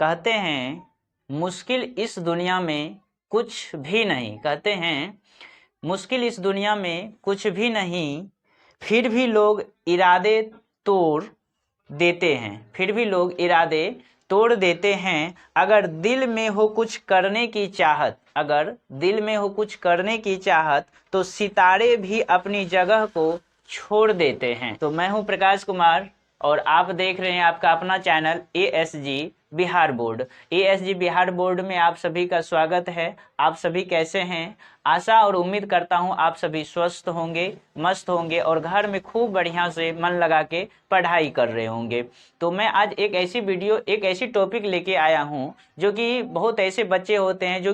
कहते हैं मुश्किल इस दुनिया में कुछ भी नहीं, कहते हैं मुश्किल इस दुनिया में कुछ भी नहीं, फिर भी लोग इरादे तोड़ देते हैं, फिर भी लोग इरादे तोड़ देते हैं। अगर दिल में हो कुछ करने की चाहत, अगर दिल में हो कुछ करने की चाहत, तो सितारे भी अपनी जगह को छोड़ देते हैं। तो मैं हूं प्रकाश कुमार और आप देख रहे हैं आपका अपना channel ASG Bihar board. ASG Bihar board में आप सभी का स्वागत है। आप सभी कैसे हैं? आशा और उम्मीद करता हूं आप सभी स्वस्थ होंगे, मस्त होंगे और घर में खूब बढ़िया से मन लगा के पढ़ाई कर रहे होंगे। तो मैं आज एक ऐसी टॉपिक लेके आया हूं जो कि बहुत ऐसे बच्चे होते हैं जो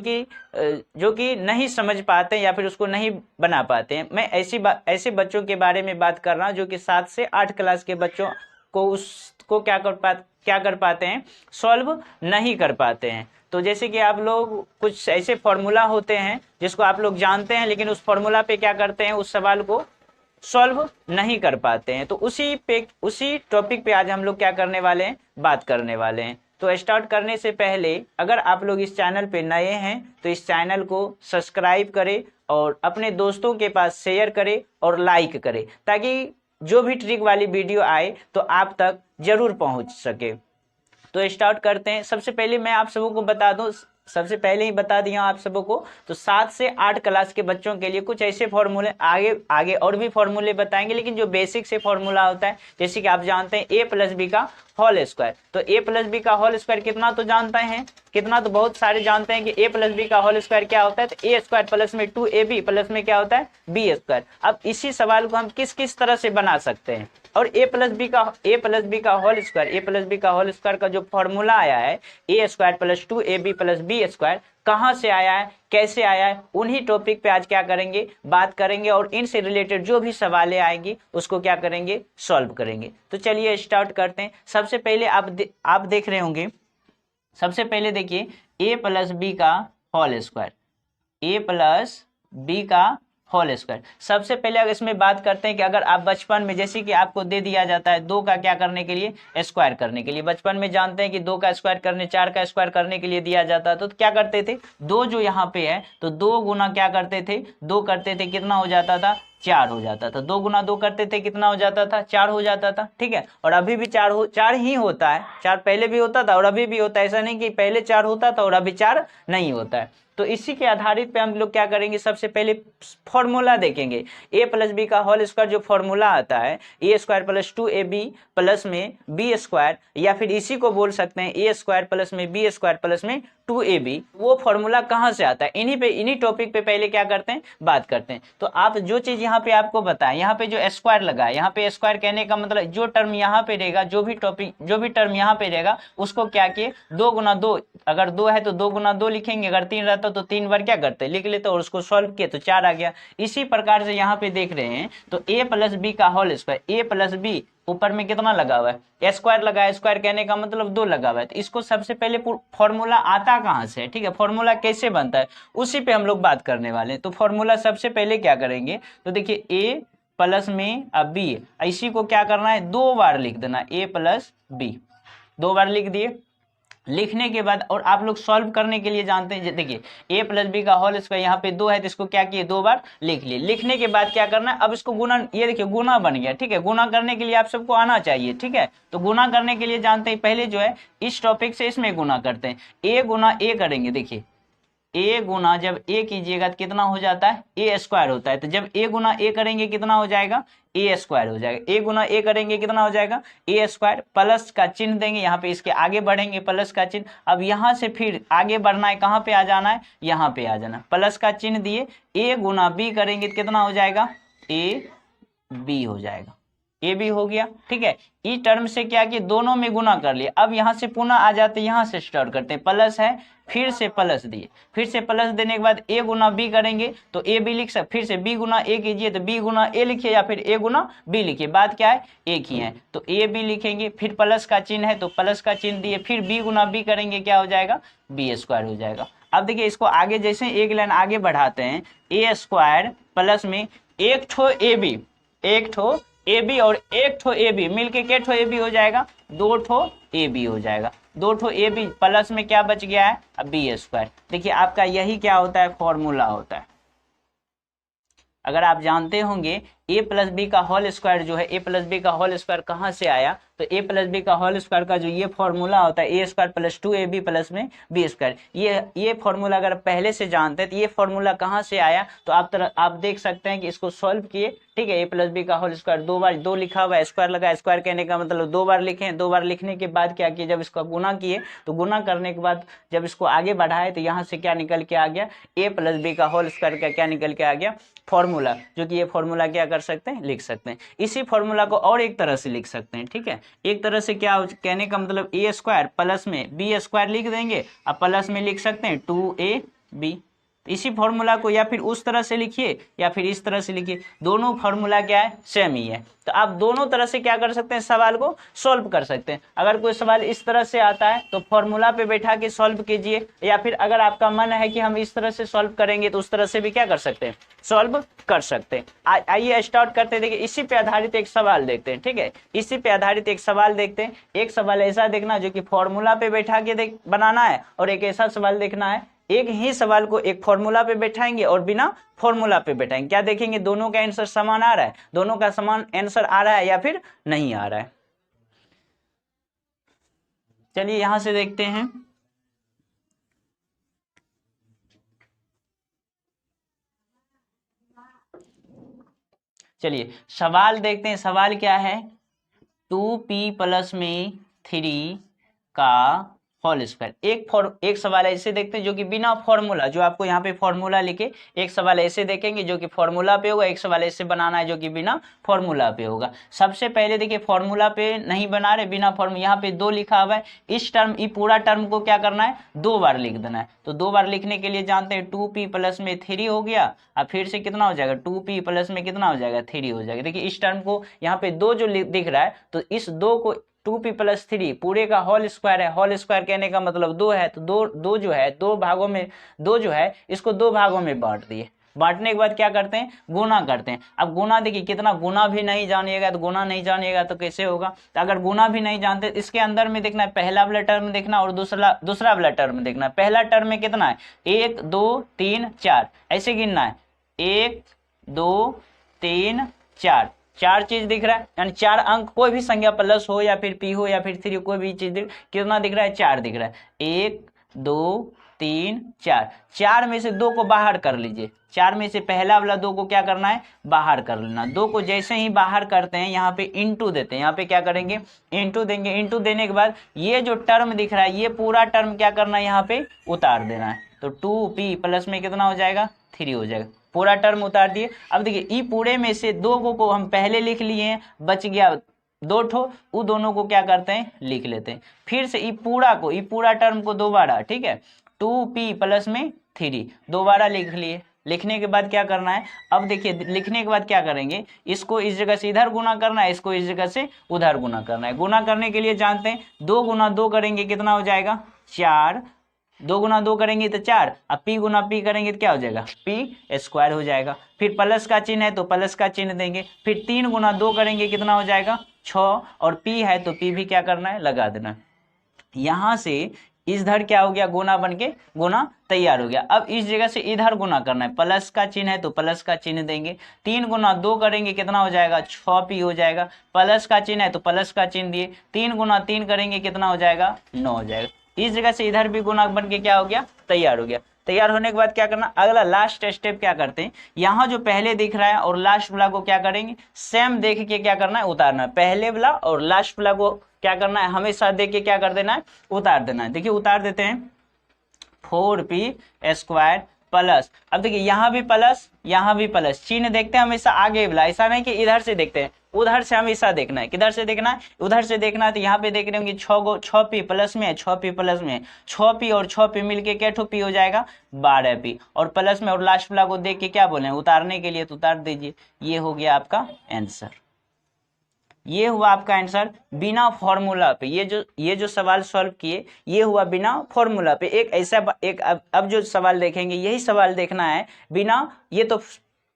कि नहीं समझ पाते या फिर उसको नहीं बना पाते हैं। मैं ऐसे बच्चों के बारे में बात कर रहा हूं जो कि 7 से 8 क्लास के बच्चों को उसको क्या कर पाते हैं, सॉल्व नहीं कर पाते हैं। तो जैसे कि आप लोग कुछ ऐसे फॉर्मूला होते हैं जिसको आप लोग जानते हैं, लेकिन उस फॉर्मूला पे क्या करते हैं, उस सवाल को सॉल्व नहीं कर पाते हैं। तो उसी टॉपिक पे आज हम लोग क्या करने वाले हैं, बात करने वाले हैं। तो स्टार्ट करने से पहले अगर आप लोग इस चैनल पे नए हैं तो इस चैनल को सब्सक्राइब करें और अपने दोस्तों के पास शेयर करें और लाइक करें, ताकि जो भी ट्रिक वाली वीडियो आए तो आप तक जरूर पहुंच सके। तो स्टार्ट करते हैं। सबसे पहले मैं आप सबों को बता दूं, सबसे पहले ही बता दिया आप सबों को, तो 7 से 8 क्लास के बच्चों के लिए कुछ ऐसे फॉर्मूले, आगे और भी फॉर्मूले बताएंगे, लेकिन जो बेसिक से फॉर्मूला होता है, जैसे कि आप जानते हैं A+B का होल स्क्वायर। तो A+B का होल स्क्वायर कितना तो जानते हैं, कितना तो बहुत सारे जानते हैं कि A+B का होल स्क्वायर क्या होता है। तो A² प्लस में 2AB प्लस में क्या होता है, B²। अब इसी सवाल को हम किस तरह से बना सकते हैं, और A+B का होल स्क्वायर का जो फॉर्मूला आया है A² plus 2AB plus B², कहाँ से आया है, कैसे आया है, उन्हीं टॉपिक पे आज क्या करेंगे, बात करेंगे और इनसे रिलेटेड जो भी सवालें आएंगी उसको क्या करेंगे, सॉल्व करेंगे। तो चलिए स्टार्ट करते हैं। सबसे पहले आप देख रहे होंगे, सबसे पहले देखिए A+B का होल स्क्वायर, A+B का होल स्क्वायर। सबसे पहले अगर इसमें बात करते हैं कि अगर आप बचपन में, जैसे कि आपको दे दिया जाता है 2 का क्या करने के लिए, स्क्वायर करने के लिए, बचपन में जानते हैं कि 2 का स्क्वायर करने, 4 का स्क्वायर करने के लिए दिया जाता है, तो क्या करते थे, 2 जो यहाँ पे है तो 2 गुना क्या करते थे, 2 करते थे, कितना हो जाता था, 4 हो जाता था। 2 गुना 2 करते थे, कितना हो जाता था, 4 हो जाता था। ठीक है, और अभी भी 4 ही होता है। 4 पहले भी होता था और अभी भी होता है, ऐसा नहीं कि पहले 4 होता था और अभी 4 नहीं होता है। तो इसी के आधारित पे हम लोग क्या करेंगे, सबसे पहले फॉर्मूला देखेंगे। A+B का होल स्क्वायर जो फॉर्मूला आता है A² प्लस 2AB प्लस में B², या फिर इसी को बोल सकते हैं A² प्लस में B² प्लस में 2AB, वो फॉर्मूला कहाँ से आता है, इन्हीं टॉपिक पे पहले क्या करते हैं, बात करते हैं। तो आप जो चीज यहाँ पे आपको बताएं, यहाँ पे जो स्क्वायर लगा है, यहाँ पे स्क्वायर कहने का मतलब जो टर्म यहाँ पे रहेगा, जो भी टर्म यहाँ पे रहेगा, उसको क्या किए, 2 गुना 2, अगर 2 है तो 2 गुना 2 लिखेंगे, अगर 3 रहता तो 3 बार क्या करते, लिख लेते और उसको सॉल्व किए तो 4 आ गया। इसी प्रकार से यहाँ पे देख रहे हैं तो A+B का होल स्क्वायर, A+B ऊपर में कितना लगा हुआ है, स्क्वायर लगा है, स्क्वायर कहने का मतलब 2 लगा हुआ है। तो इसको सबसे पहले फॉर्मूला आता कहाँ से है, ठीक है, फॉर्मूला कैसे बनता है, उसी पे हम लोग बात करने वाले हैं। तो फॉर्मूला सबसे पहले क्या करेंगे, तो देखिए A प्लस में अब B, इसी को क्या करना है, 2 बार लिख देना, A+B 2 बार लिख दिए। लिखने के बाद और आप लोग सॉल्व करने के लिए जानते हैं, देखिए A+B का होल स्क्वायर यहाँ पे 2 है तो इसको क्या किए, 2 बार लिख लिए। लिखने के बाद क्या करना है, अब इसको गुना, ये देखिए गुना बन गया। ठीक है, गुना करने के लिए आप सबको आना चाहिए। ठीक है, तो गुना करने के लिए जानते हैं, पहले जो है इस टॉपिक से इसमें गुना करते हैं, A गुना A करेंगे। देखिए A गुना जब A कीजिएगा तो कितना हो जाता है, A² होता है। तो जब A गुना A करेंगे कितना हो जाएगा, A² हो जाएगा। A गुना A करेंगे कितना हो जाएगा, A², प्लस का चिन्ह देंगे, यहाँ पे इसके आगे बढ़ेंगे प्लस का चिन्ह। अब यहाँ से फिर आगे बढ़ना है, कहाँ पे आ जाना है, यहाँ पे आ जाना, प्लस का चिन्ह दिए, A गुना B करेंगे तो कितना हो जाएगा, AB हो जाएगा, AB हो गया। ठीक है, ई टर्म से क्या किया, दोनों में गुना कर लिया। अब यहाँ से पुनः आ जाते, यहाँ से स्टार्ट करते हैं, प्लस है, फिर से प्लस दिए, फिर से प्लस देने के बाद A गुना B करेंगे तो A B लिख सकते, फिर से B गुना A कीजिए तो B गुना A लिखिए, या फिर A गुना B लिखिए, बात क्या है, एक ही है। तो A B लिखेंगे, फिर प्लस का चिन्ह है तो प्लस का चिन्ह दिए, फिर B गुना B करेंगे, क्या हो जाएगा, B² हो जाएगा। अब देखिए इसको आगे जैसे एक लाइन आगे बढ़ाते हैं, A² प्लस में एक ठो AB और एक ठो AB मिलके के ठो AB हो जाएगा, 2 ठो AB हो जाएगा। दो ठो ए बी प्लस में क्या बच गया है, अब बी स्क्वायर। देखिए आपका यही क्या होता है, फॉर्मूला होता है। अगर आप जानते होंगे ए प्लस बी का होल स्क्वायर जो है, ए प्लस बी का होल स्क्वायर कहाँ से आया, तो ए प्लस बी का होल स्क्वायर का जो ये फॉर्मूला होता है ए स्क्वायर प्लस 2ab प्लस में बी स्क्वायर, ये फॉर्मूला अगर पहले से जानते हैं तो ये फॉर्मूला कहाँ से आया, तो आप देख सकते हैं कि इसको सॉल्व किए, ठीक है। ए प्लस बी का होल स्क्वायर दो बार, दो लिखा हुआ है, स्क्वायर लगा, स्क्वायर कहने का मतलब दो बार लिखे, दो बार लिखने के बाद क्या किए, जब इसका गुना किए तो गुना करने के बाद जब इसको आगे बढ़ाए तो यहाँ से क्या निकल के आ गया, ए प्लस बी का होल स्क्वायर का क्या निकल के आ गया, फॉर्मूला। जो कि ये फॉर्मूला क्या कर सकते हैं, लिख सकते हैं। इसी फॉर्मूला को और एक तरह से लिख सकते हैं, ठीक है। एक तरह से क्या कहने का मतलब ए स्क्वायर प्लस में बी स्क्वायर लिख देंगे, अब प्लस में लिख सकते हैं 2ab। इसी फॉर्मूला को या फिर उस तरह से लिखिए या फिर इस तरह से लिखिए, दोनों फॉर्मूला क्या है, सेम ही है। तो आप दोनों तरह से क्या कर सकते हैं, सवाल को सॉल्व कर सकते हैं। अगर कोई सवाल इस तरह से आता है तो फॉर्मूला पे बैठा के सॉल्व कीजिए, या फिर अगर आपका मन है कि हम इस तरह से सॉल्व करेंगे तो उस तरह से भी क्या कर सकते हैं, सॉल्व कर सकते हैं। आइए स्टार्ट करते हैं। देखिए इसी पे आधारित एक सवाल देखते हैं, ठीक है। इसी पे आधारित एक सवाल देखते हैं। एक सवाल ऐसा देखना जो कि फॉर्मूला पे बैठा के बनाना है, और एक ऐसा सवाल देखना है एक ही सवाल को एक फॉर्मूला पे बैठाएंगे और बिना फॉर्मूला पे बैठाएंगे। क्या देखेंगे, दोनों का आंसर समान आ रहा है, दोनों का समान आंसर आ रहा है या फिर नहीं आ रहा है। चलिए यहां से देखते हैं। चलिए सवाल देखते हैं। सवाल क्या है, 2p प्लस में 3 का होल स्क्वायर। एक सवाल ऐसे देखते हैं जो कि बिना फॉर्मूला, जो आपको यहाँ पे फॉर्मूला लिखे, एक सवाल ऐसे देखेंगे जो कि फॉर्मूला पे होगा, एक सवाल ऐसे बनाना है जो कि बिना फॉर्मूला पे होगा। सबसे पहले देखिए फॉर्मूला पे नहीं बना रहे, बिना फॉर्मूला, यहाँ पे 2 लिखा हुआ है, इस टर्म ये पूरा टर्म को क्या करना है, 2 बार लिख देना है। तो 2 बार लिखने के लिए जानते हैं 2p प्लस में 3 हो गया, अब फिर से कितना हो जाएगा, 2p प्लस में कितना हो जाएगा, 3 हो जाएगा। देखिए इस टर्म को यहाँ पे 2 जो दिख रहा है, तो इस 2 को 2p प्लस 3 पूरे का होल स्क्वायर है। होल स्क्वायर कहने का मतलब 2 है, तो दो जो है, 2 भागों में, 2 जो है इसको 2 भागों में बांट दिए। बांटने के बाद क्या करते हैं, गुना करते हैं। अब गुना देखिए कितना, गुना भी नहीं जानिएगा तो गुना नहीं जानिएगा तो कैसे होगा। तो अगर गुना भी नहीं जानते, इसके अंदर में देखना है, पहला वाला टर्म देखना और दूसरा वाला टर्म देखना है। पहला टर्म में कितना है, 1 2 3 4 ऐसे गिनना है, 1 2 3 4, 4 चीज दिख रहा है, यानी 4 अंक, कोई भी संख्या प्लस हो या फिर p हो या फिर 3, कोई भी चीज कितना दिख रहा है, 4 दिख रहा है। 1 2 3 4, 4 में से 2 को बाहर कर लीजिए। 4 में से पहला वाला 2 को क्या करना है, बाहर कर लेना। 2 को जैसे ही बाहर करते हैं यहाँ पे इंटू देते हैं, यहाँ पे क्या करेंगे, इंटू देंगे। इंटू देने के बाद ये जो टर्म दिख रहा है, ये पूरा टर्म क्या करना है, यहाँ पे उतार देना है। तो 2p प्लस में कितना हो जाएगा, 3 हो जाएगा। पूरा टर्म उतार दिए। अब देखिए ई पूरे में से 2 को हम पहले लिख लिए हैं, बच गया 2 ठो, वो दोनों को क्या करते हैं, लिख लेते हैं। फिर से ई पूरा टर्म को दोबारा, ठीक है, 2p प्लस में 3 दोबारा लिख लिए। लिखने के बाद क्या करना है, अब देखिए लिखने के बाद क्या करेंगे, इसको इस जगह से इधर गुना करना है, इसको इस जगह से उधर गुना करना है। गुना करने के लिए जानते हैं 2 गुना 2 करेंगे कितना हो जाएगा, 4, 2 गुना 2 करेंगे तो 4, अब p गुना p करेंगे तो क्या हो जाएगा, p स्क्वायर हो जाएगा। फिर प्लस का चिन्ह है तो प्लस का चिन्ह देंगे। फिर 3 गुना 2 करेंगे कितना हो जाएगा, 6, और p है तो p भी क्या करना है, लगा देना। यहाँ से इधर क्या हो गया, गुना बन के गुना तैयार हो गया। अब इस जगह से इधर गुना करना है, प्लस का चिन्ह है तो प्लस का चिन्ह देंगे। 3 गुना 2 करेंगे कितना हो जाएगा, 6p हो जाएगा। प्लस का चिन्ह है तो प्लस का चिन्ह दिए। 3 गुना 3 करेंगे कितना हो जाएगा, 9 हो जाएगा। इस जगह से इधर भी गुना बन के क्या हो गया, तैयार हो गया। तैयार होने के बाद क्या करना, अगला लास्ट स्टेप क्या करते हैं, यहाँ जो पहले दिख रहा है और लास्ट वाला को क्या करेंगे, सेम देख के क्या करना है, उतारना है। पहले वाला और लास्ट वाला को क्या करना है, हमेशा देख के क्या कर देना है, उतार देना है। देखिए उतार देते हैं, 4p स्क्वायर प्लस, अब देखिए यहाँ भी प्लस यहाँ भी प्लस, चिन्ह देखते हैं हमेशा आगे वाला, ऐसा नहीं कि इधर से देखते हैं, उधर से हमेशा देखना है। किधर से देखना है, उधर से देखना है। तो यहाँ पे देख रहे होंगे 6p प्लस में है, 6p प्लस में है, 6p और 6p मिलके क्या ठो p हो जाएगा, 12p, और प्लस में और लास्ट वाला को देख के क्या बोले, उतारने के लिए तो उतार दीजिए। ये हो गया आपका आंसर, ये हुआ आपका आंसर बिना फॉर्मूला पे। ये जो सवाल सॉल्व किए ये हुआ बिना फॉर्मूला पे। एक ऐसा अब जो सवाल देखेंगे यही सवाल देखना है बिना, ये तो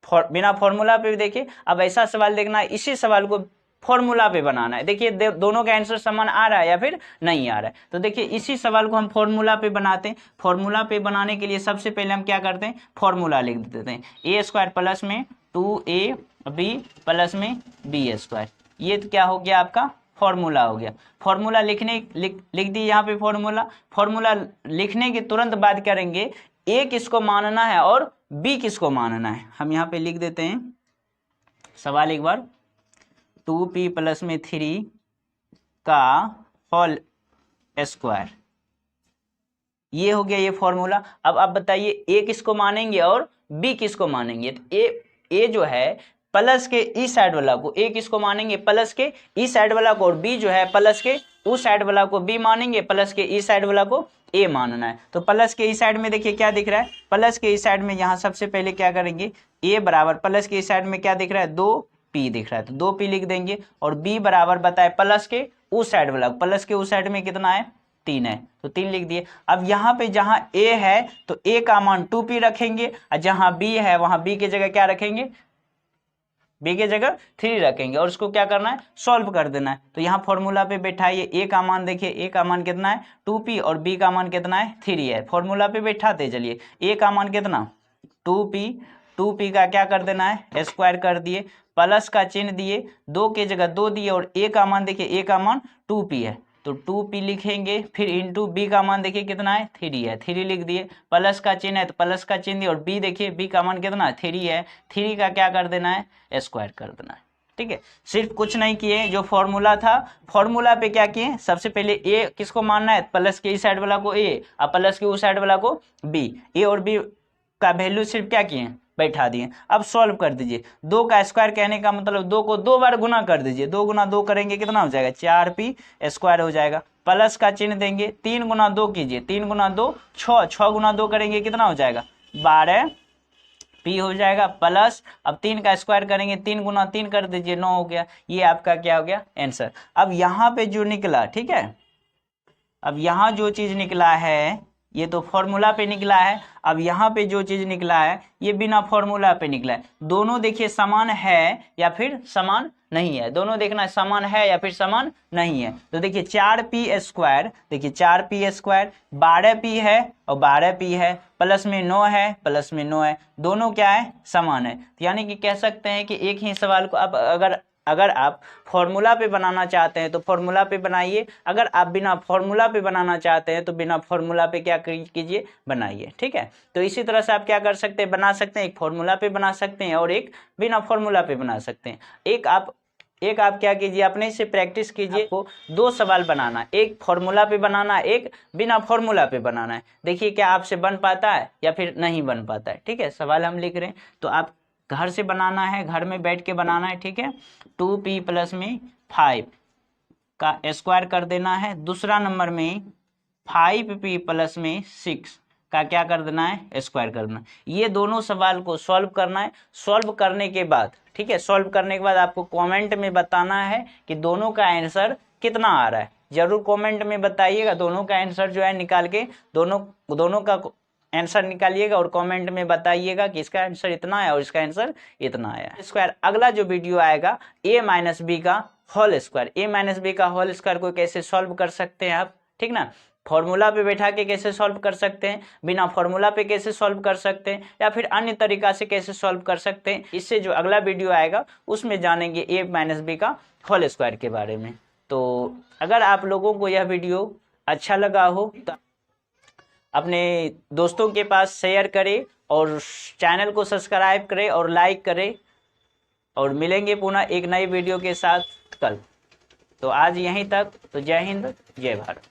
बिना फॉर्मूला पे भी देखिए। अब ऐसा सवाल देखना है, इसी सवाल को फॉर्मूला पे बनाना है। देखिए दोनों का आंसर समान आ रहा है या फिर नहीं आ रहा है। तो देखिए इसी सवाल को हम फॉर्मूला पे बनाते हैं। फॉर्मूला पे बनाने के लिए सबसे पहले हम क्या करते हैं, फॉर्मूला लिख देते हैं। ए स्क्वायर प्लस में 2ab प्लस में बी स्क्वायर, ये क्या हो गया आपका फॉर्मूला हो गया। फॉर्मूला लिख दी यहाँ पे फॉर्मूला लिखने के तुरंत बाद करेंगे ए किसको मानना है और बी किसको मानना है। हम यहाँ पे लिख देते हैं सवाल एक बार, 2p प्लस में 3 का होल स्क्वायर, ये हो गया ये फॉर्मूला। अब आप बताइए ए किसको मानेंगे और बी किसको मानेंगे। तो ए जो है प्लस के इस साइड वाला को ए किसको मानेंगे, प्लस के इस साइड वाला को, और बी जो है प्लस के उस साइड वाला को बी मानेंगे, प्लस के इस साइड वाला को ए मानना है। तो प्लस के इस साइड में देखिए क्या दिख रहा है, प्लस के इस साइड में यहाँ सबसे पहले क्या करेंगे, ए बराबर प्लस के इस साइड में क्या दिख रहा है 2p दिख रहा है, तो 2p लिख देंगे। और बी बराबर बताए प्लस के उस साइड वाला, प्लस के उस साइड में कितना है 3 है, तो 3 लिख दिए। अब यहाँ पे जहाँ a है तो a का मान 2p रखेंगे, और जहाँ b है वहाँ b की जगह क्या रखेंगे, b की जगह 3 रखेंगे, और उसको क्या करना है सॉल्व कर देना है। तो यहाँ फॉर्मूला पे बैठाइए, a का मान देखिए, a का मान कितना है 2p और b का मान कितना है 3 है। फॉर्मूला पे बैठाते चलिए, a का मान कितना 2p का क्या कर देना है स्क्वायर कर दिए, प्लस का चिन्ह दिए, 2 की जगह 2 दिए, और a का मान देखिए a का मान 2p है तो 2p लिखेंगे, फिर इंटू b का मान देखिए कितना है 3 है, 3 लिख दिए, प्लस का चिन्ह है तो प्लस का चिन्ह दिए, और b देखिए b का मान कितना है 3 है, 3 का क्या कर देना है स्क्वायर कर देना है। ठीक है, सिर्फ कुछ नहीं किए, जो फॉर्मूला था फॉर्मूला पे क्या किए, सबसे पहले a किसको मानना है, प्लस के इस साइड वाला को a और प्लस के उस साइड वाला को b, a और b का वैल्यू सिर्फ क्या किए बैठा दिए। अब सॉल्व कर दीजिए, 2 का स्क्वायर कहने का मतलब 2 को 2 बार गुना कर दीजिए, 2 गुना 2 करेंगे कितना हो जाएगा 4p स्क्वायर हो जाएगा, प्लस का चिन्ह देंगे, 3 गुना 2 कीजिए, 3 गुना 2 6, 6 गुना 2 करेंगे कितना हो जाएगा 12p हो जाएगा, प्लस अब 3 का स्क्वायर करेंगे, 3 गुना 3 कर दीजिए 9 हो गया। ये आपका क्या हो गया आंसर। अब यहाँ पे जो निकला, ठीक है, अब यहाँ जो चीज निकला है ये तो फॉर्मूला पे निकला है, अब यहाँ पे जो चीज निकला है ये बिना फॉर्मूला पे निकला है। दोनों देखिए समान है या फिर समान नहीं है, दोनों देखना समान है या फिर समान नहीं है। तो देखिए 4p स्क्वायर, देखिए 4p स्क्वायर 12p है और 12p है, प्लस में 9 है, प्लस में 9 है, दोनों क्या है समान है। यानी कि कह सकते हैं कि एक ही सवाल को अब अगर आप फॉर्मूला पे बनाना चाहते हैं तो फॉर्मूला पे बनाइए, अगर आप बिना फॉर्मूला पे बनाना चाहते हैं तो बिना फॉर्मूला पे क्या कीजिए बनाइए। ठीक है, तो इसी तरह से आप क्या कर सकते हैं, बना सकते हैं, एक फॉर्मूला पे बना सकते हैं और एक बिना फॉर्मूला पे बना सकते हैं। एक आप क्या कीजिए अपने से प्रैक्टिस कीजिए, आपको 2 सवाल बनाना, एक फॉर्मूला पे बनाना, एक बिना फॉर्मूला पे बनाना है। देखिए क्या आपसे बन पाता है या फिर नहीं बन पाता है। ठीक है, सवाल हम लिख रहे हैं तो आप घर से बनाना है, घर में बैठ के बनाना है। ठीक है, 2p प्लस में 5 का स्क्वायर कर देना है, दूसरा नंबर में 5p प्लस में 6 का क्या कर देना है स्क्वायर कर देना। ये दोनों सवाल को सॉल्व करना है। सॉल्व करने के बाद, ठीक है, सॉल्व करने के बाद आपको कमेंट में बताना है कि दोनों का आंसर कितना आ रहा है। जरूर कमेंट में बताइएगा, दोनों का आंसर जो है निकाल के दोनों का आंसर निकालिएगा और कमेंट में बताइएगा कि इसका आंसर इतना है और इसका आंसर इतना आया स्क्वायर। अगला जो वीडियो आएगा a माइनस बी का whole square, a minus b का होल स्क्वायर को कैसे सॉल्व कर सकते हैं आप, ठीक ना, फॉर्मूला पे बैठा के कैसे सॉल्व कर सकते हैं, बिना फॉर्मूला पे कैसे सॉल्व कर सकते हैं, या फिर अन्य तरीका से कैसे सॉल्व कर सकते हैं, इससे जो अगला वीडियो आएगा उसमें जानेंगे a माइनस बी का होल स्क्वायर के बारे में। तो अगर आप लोगों को यह वीडियो अच्छा लगा हो तो अपने दोस्तों के पास शेयर करें और चैनल को सब्सक्राइब करें और लाइक करें, और मिलेंगे पुनः एक नई वीडियो के साथ कल। तो आज यहीं तक, तो जय हिंद जय भारत।